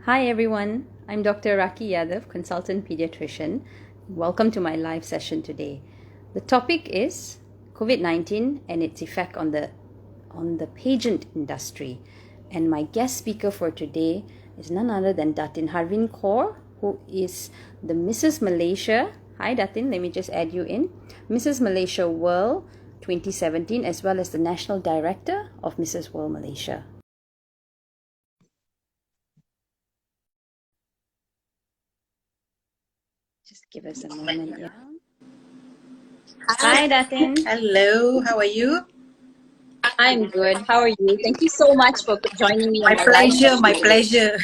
Hi everyone, I'm Dr. RakheeYadav, consultant pediatrician. Welcome to my live session today. The topic is COVID-19 and its effect on the pageant industry. And my guest speaker for today is none other than Datin Harveen Kaur, who is the Mrs. Malaysia. Hi Datin, let me just add you in. Mrs. Malaysia World 2017, as well as the National Director of Mrs. World Malaysia. Just give us a moment, yeah. Hi, Datin. Hello, how are you? I'm good. How are you? Thank you so much for joining me on My pleasure, my pleasure.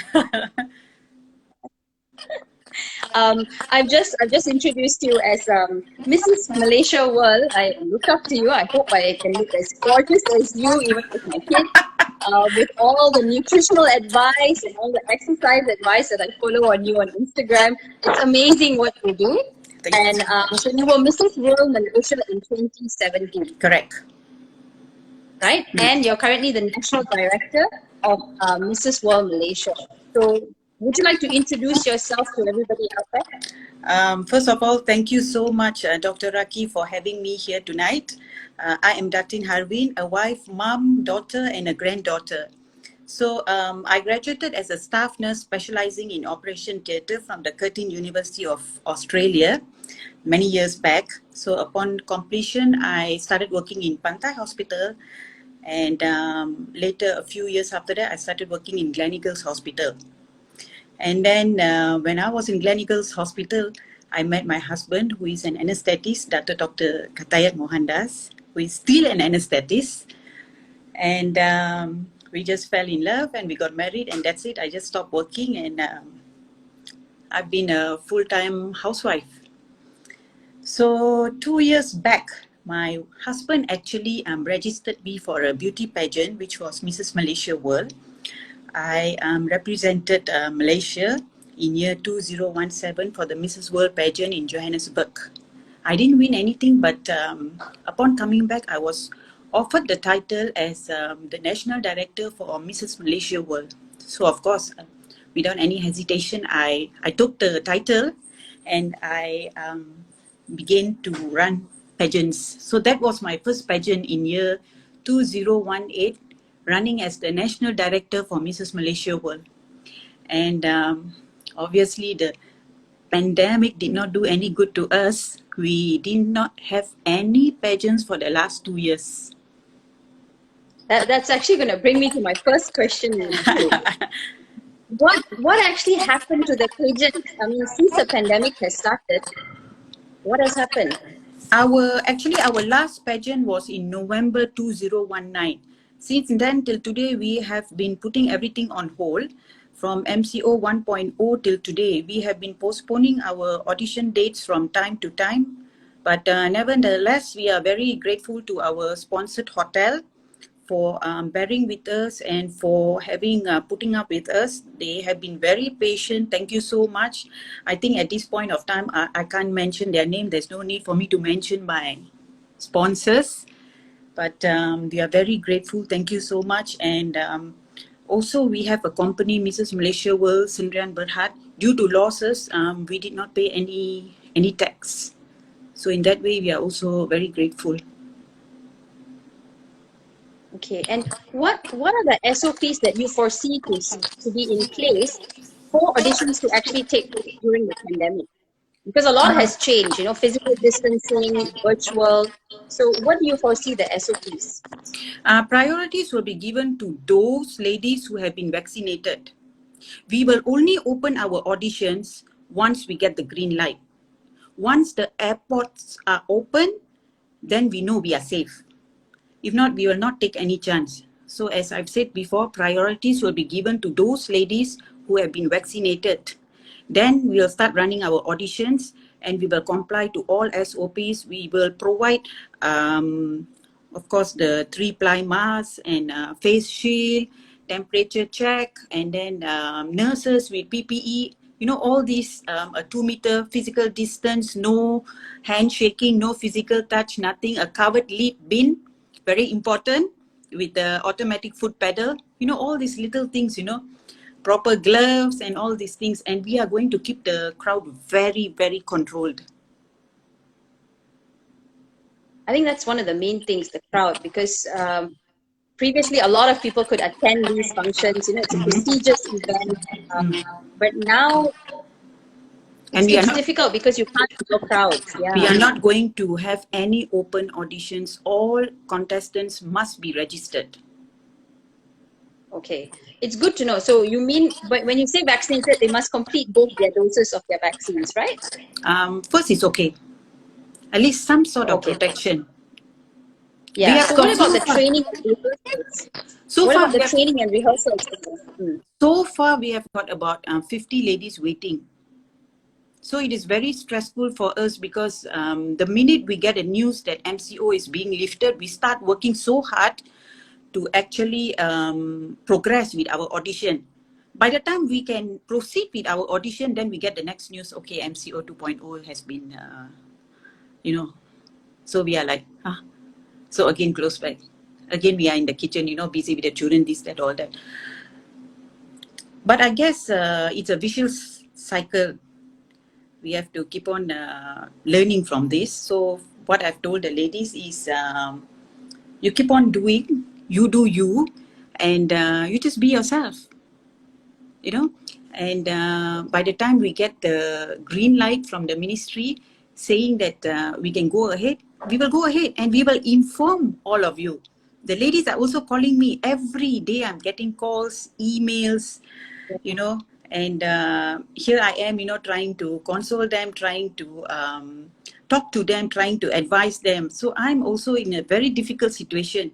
I've just introduced you as Mrs. Malaysia World. I look up to you. I hope I can look as gorgeous as you, even with my kids. With all the nutritional advice and all the exercise advice that I follow on you on Instagram, it's amazing what you do. And so you were Mrs. World Malaysia in 2017. Correct. Right? And you're currently the National Director of Mrs. World Malaysia. So would you like to introduce yourself to everybody out there? First of all, thank you so much, Dr. Rakhee, for having me here tonight. I am Datin Harveen, a wife, mom, daughter, and a granddaughter. So I graduated as a staff nurse specializing in operation theatre from the Curtin University of Australia many years back. So upon completion, I started working in Pantai Hospital, and later, a few years after that, I started working in Gleneagles Hospital. And then when I was in Gleneagles Hospital, I met my husband, who is an anesthetist, Dr. Mohandas, who is still an anesthetist. And we just fell in love and we got married, and that's it. I just stopped working, and I've been a full-time housewife. So 2 years back, my husband actually registered me for a beauty pageant, which was Mrs. Malaysia World. I represented Malaysia in year 2017 for the Mrs. World pageant in Johannesburg. I didn't win anything, but upon coming back, I was offered the title as the National Director for Mrs. Malaysia World. So of course, without any hesitation, I took the title and I began to run pageants. So that was my first pageant in year 2018, running as the National Director for Mrs. Malaysia World. And obviously the pandemic did not do any good to us. We did not have any pageants for the last 2 years. That's actually going to bring me to my first question. What actually happened to the pageant? I mean, since the pandemic has started, what has happened? Our last pageant was in November 2019. Since then till today, we have been putting everything on hold. From MCO 1.0 till today, we have been postponing our audition dates from time to time. But nevertheless, we are very grateful to our sponsored hotel for bearing with us and for having putting up with us. They have been very patient. Thank you so much. I think at this point of time, I can't mention their name. There's no need for me to mention my sponsors, but we are very grateful. Thank you so much. And also we have a company, Mrs. Malaysia World, Sendirian Berhad. Due to losses, we did not pay any tax. So in that way, we are also very grateful. Okay, and what are the SOPs that you foresee to be in place for auditions to actually take place during the pandemic? Because a lot has changed, physical distancing, virtual. So what do you foresee the SOPs? Priorities will be given to those ladies who have been vaccinated. We will only open our auditions once we get the green light. Once the airports are open, then we know we are safe. If not, we will not take any chance. So as I've said before, priorities will be given to those ladies who have been vaccinated. Then we will start running our auditions and we will comply to all SOPs. We will provide, of course, the 3-ply mask and face shield, temperature check, and then nurses with PPE. All these, a 2-meter physical distance, no handshaking, no physical touch, nothing, a covered lid bin, very important, with the automatic foot pedal. All these little things, proper gloves and all these things. And we are going to keep the crowd very, very controlled. I think that's one of the main things, the crowd, because previously a lot of people could attend these functions. You know, it's a prestigious event, but now And it's difficult because you can't control crowds. Yeah. We are not going to have any open auditions. All contestants must be registered. Okay, it's good to know. So you mean, but when you say vaccinated, they must complete both their doses of their vaccines, right? First, it's okay. At least some sort of protection. Yeah. So what about the training and rehearsals? What about the training and rehearsals? So far, we have got about 50 ladies waiting. So it is very stressful for us because the minute we get a news that MCO is being lifted, we start working so hard to actually progress with our audition. By the time we can proceed with our audition, then we get the next news, okay, MCO 2.0 has been, you know, so we are like, so again, close back. Again, we are in the kitchen, you know, busy with the children, this, that, all that. But I guess it's a vicious cycle. We have to keep on learning from this. So what I've told the ladies is you keep on doing, you do you, and you just be yourself, you know. And by the time we get the green light from the ministry saying that we can go ahead, we will go ahead and we will inform all of you. The ladies are also calling me every day. I'm getting calls, emails, you know, and here I am, you know, trying to console them, trying to talk to them, trying to advise them. So I'm also in a very difficult situation.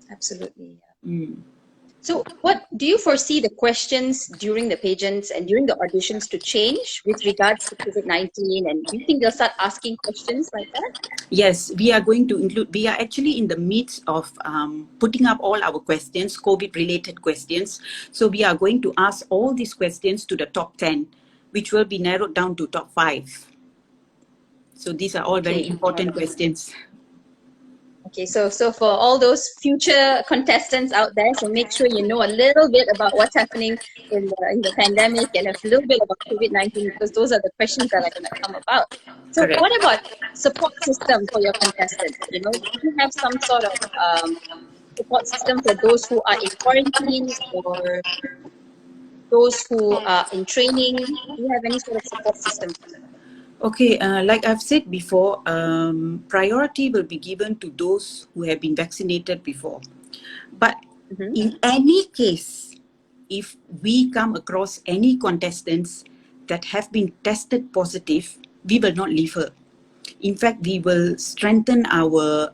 Absolutely. Yeah. So what do you foresee the questions during the pageants and during the auditions to change with regards to COVID-19? And do you think they'll start asking questions like that? Yes, we are going to include, we are actually in the midst of putting up all our questions, COVID-related questions. So we are going to ask all these questions to the top 10, which will be narrowed down to top 5. So these are all very important questions. Okay, so for all those future contestants out there, so make sure you know a little bit about what's happening in the pandemic and a little bit about COVID-19, because those are the questions that are going to come about. So Correct. What about support system for your contestants? You know, do you have some sort of support system for those who are in quarantine or those who are in training? Do you have any sort of support system for them? Okay, like I've said before, priority will be given to those who have been vaccinated before. But in any case, if we come across any contestants that have been tested positive, we will not leave her. In fact, we will strengthen our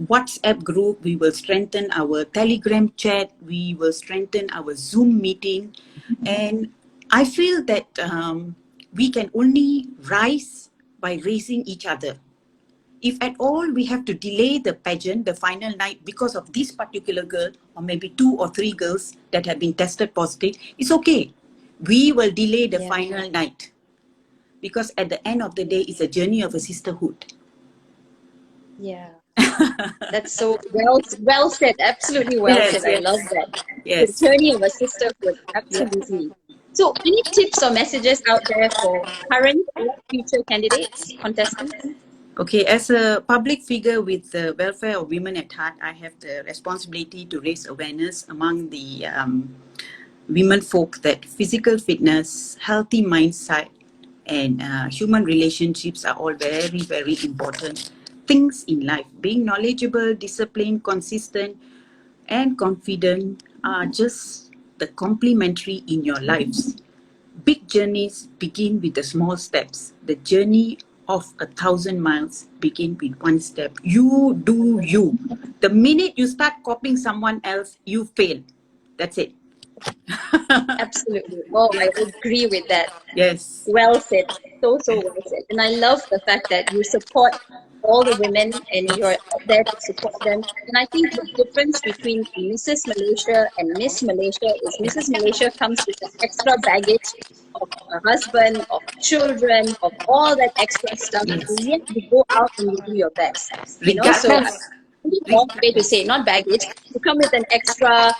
WhatsApp group, we will strengthen our Telegram chat, we will strengthen our Zoom meeting. And I feel that we can only rise by raising each other. If at all we have to delay the pageant, the final night, because of this particular girl, or maybe 2 or 3 girls that have been tested positive, it's okay. We will delay the final night. Because at the end of the day, it's a journey of a sisterhood. Yeah. That's so well said. Absolutely well said. I love that. Yes. The journey of a sisterhood. Absolutely. So, any tips or messages out there for current or future candidates, contestants? Okay, as a public figure with the welfare of women at heart, I have the responsibility to raise awareness among the women folk that physical fitness, healthy mindset, and human relationships are all very, very important things in life. Being knowledgeable, disciplined, consistent, and confident are just the complementary in your lives. Big journeys begin with the small steps. The journey of 1,000 miles begin with one step. You do you. The minute you start copying someone else, you fail. That's it. Absolutely. Oh, I agree with that. Yes. Well said. So well said. And I love the fact that you support all the women and you're out there to support them. And I think the difference between Mrs. Malaysia and Miss Malaysia is Mrs. Malaysia comes with an extra baggage of a husband, of children, of all that extra stuff. Yes. And yet you go out and you do your best. You know, so I think wrong way to say, not baggage. You come with an extra,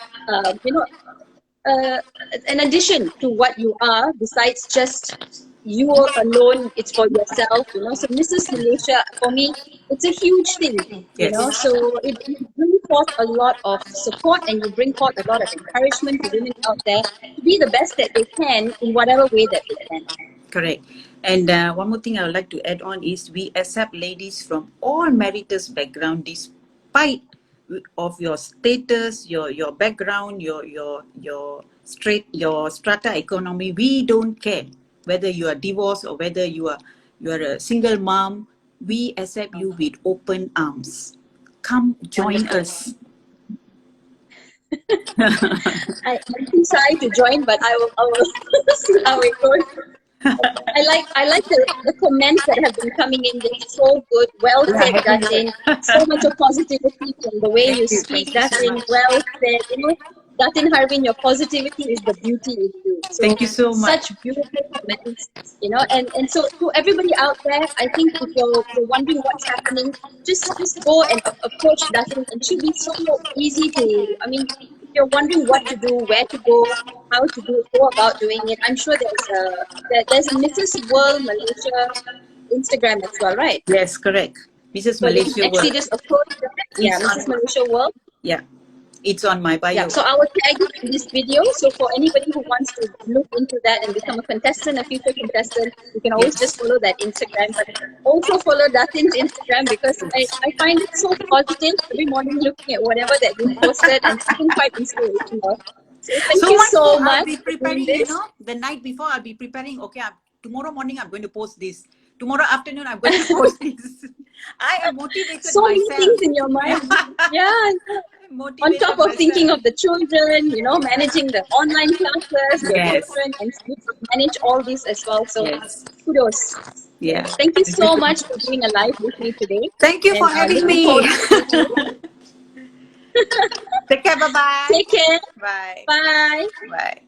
an addition to what you are, besides just you alone. It's for yourself, you know. So Mrs. Malaysia, for me, it's a huge thing, you know. Yes. So you bring forth a lot of support, and you bring forth a lot of encouragement to women out there to be the best that they can in whatever way that they can. Correct. And one more thing I would like to add on is we accept ladies from all marital background, despite of your status, your background, your strata economy. We don't care whether you are divorced or whether you are a single mom. We accept you with open arms. Come join Wonderful. us. I'm too shy to join, but I will see how it goes. I like the comments that have been coming in. They're so good. Well Yeah, said, happy New Datin. Year. So much of positivity from the way you speak, Thank you so Datin. much. Well said. You know, Datin Harveen, your positivity is the beauty in you. So Thank you so much. such beautiful comments, you know. And so to everybody out there, I think if you're wondering what's happening, just go and approach Datin, and she'll be so easy to. I mean, if you're wondering what to do, where to go, how to go about doing it, I'm sure there's a Mrs. World Malaysia Instagram as well, right? Yes, correct. Mrs. So you can Malaysia actually World. just approach that. Yeah, It's Mrs. on. Malaysia World. Yeah, it's on my Yeah, bio. so I will tag it in this video. So for anybody who wants to look into that and become a contestant, a future contestant, you can always just Yes. follow that Instagram. But also follow Datin's Instagram, because I find it so positive every morning looking at whatever that you posted, and it's been quite inspirational. So thank So you much so so I'll much be for doing preparing, this. the night before I'll be preparing, okay, tomorrow morning I'm going to post this. Tomorrow afternoon I'm going to post this. I am motivated So many myself. things in your mind. Yeah. I'm On top motivated of thinking myself. of the children, you know, managing the online classes, the Yes. children, and you manage all this as well. So Yes. kudos. Yeah. Thank you Thank you so so much much. for doing a live with me today, Thank you for and having looking me. forward to seeing you. Take care. Bye-bye. Take care. Bye. Bye. Bye.